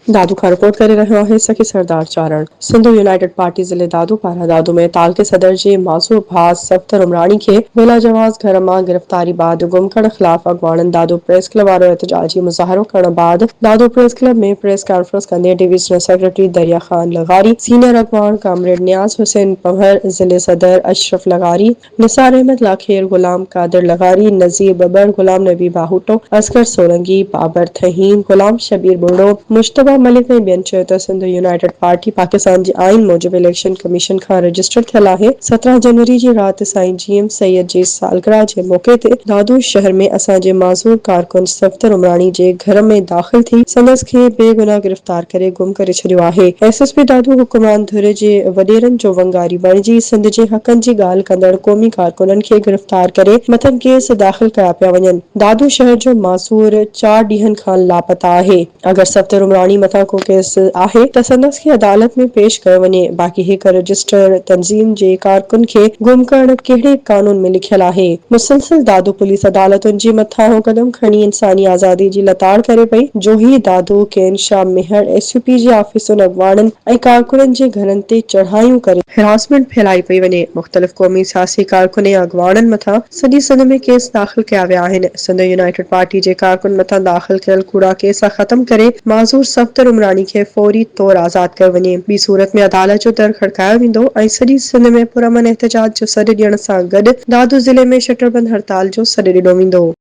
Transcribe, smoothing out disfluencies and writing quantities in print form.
दादू खां रिपोर्ट करे रहियो आहे सखी सरदार चारण। सिंधु यूनाइटेड पार्टी ज़िले दादू पारां दादू में ताल के सदर जे मासूर भाउ सफ्तर उमराणी खे बेला जवाज़ घर मां गिरफ़्तारी बाद गुम करण ख़िलाफ़ अॻवाननि दादू प्रेस क्लब वारो एहतजाजी मुज़ाहिरो करण बाद दादू प्रेस क्लब में प्रेस कॉन्फ्रेंस कंदे डिवीजनल सेक्रेटरी दरिया खान लगारी, सीनियर अॻवान कामरेड नियाज हुसैन पंवर, ज़िले सदर अशरफ लगारी, निसार अहमद लाखेर, गुलाम कादिर लगारी, नज़ीर बबर, गुलाम नबी बाहुटो, असगर सोलंकी, बाबर थहीम, गुलाम शबीर बुर्डो, मुश्तबा मलिक ऐं ॿियनि चयो त सिंध यूनाइटेड पार्टी पाकिस्तान जे आइन मूजिबि इलेक्शन कमीशन खां रजिस्टर थियल आहे। 17 जनवरी जी राति साईं जीएम सैयद जी सालगिरह जे मौके ते दादू शहर में असांजे माज़ूर कारकुन सफ्तर उमराणी जे घर में दाख़िल थी संदसि खे बेगुनाह गिरफ़्तार करे गुम करे छॾियो आहे। एसएसपी दादू हुकुमान धुर जे वॾेरनि जो वंगारी बणिजी सिंध जे हक़नि जी ॻाल्हि कंदड़ क़ौमी कारकुननि खे गिरफ़्तार करे मथनि केस दाख़िल कया पिया वञनि। दादू शहर जो मासूर 4 ॾींहनि खां लापता आहे। अगर सफ्तर उमराणी मथां को केस आहे त संदसि खे अदालत में पेश कयो वञे। बाक़ी हिक रजिस्टर तंज़ीम जे कारकुन खे गुम करण कहिड़े कानून में लिखियल आहे। मुसलसल दादू पुलिस अदालतुनि जे मथां हो कदम खणी इंसानी आज़ादी जी लताड़ करे पई। जोही दादू केन शाह मेहर एसपी जे ऑफिसुनि अॻवाननि ऐं कारकुननि जे घरनि ते चढ़ायूं करे हिरासमेंट फैलाई पई वञे। मुख़्तलिफ़ क़ौमी सियासी कारकुन ऐं अॻवाननि मथां सॼी सिंध में केस दाख़िल कया विया आहिनि। सिंध यूनाइटेड पार्टी जे कारकुन मथां दाख़िल थियल कूड़ा केस ख़त्म करे माज़ूर सफ्तर उमराणी खे फौरी तौर आज़ाद कयो वञे। ॿी सूरत में अदालत जो दर खड़कायो वेंदो ऐं सॼी सिंध में पुरअमन एहतजाज जो सॾु ॾियण सां गॾु दादू ज़िले में शटरबंद हड़ताल जो सॾु ॾिनो वेंदो।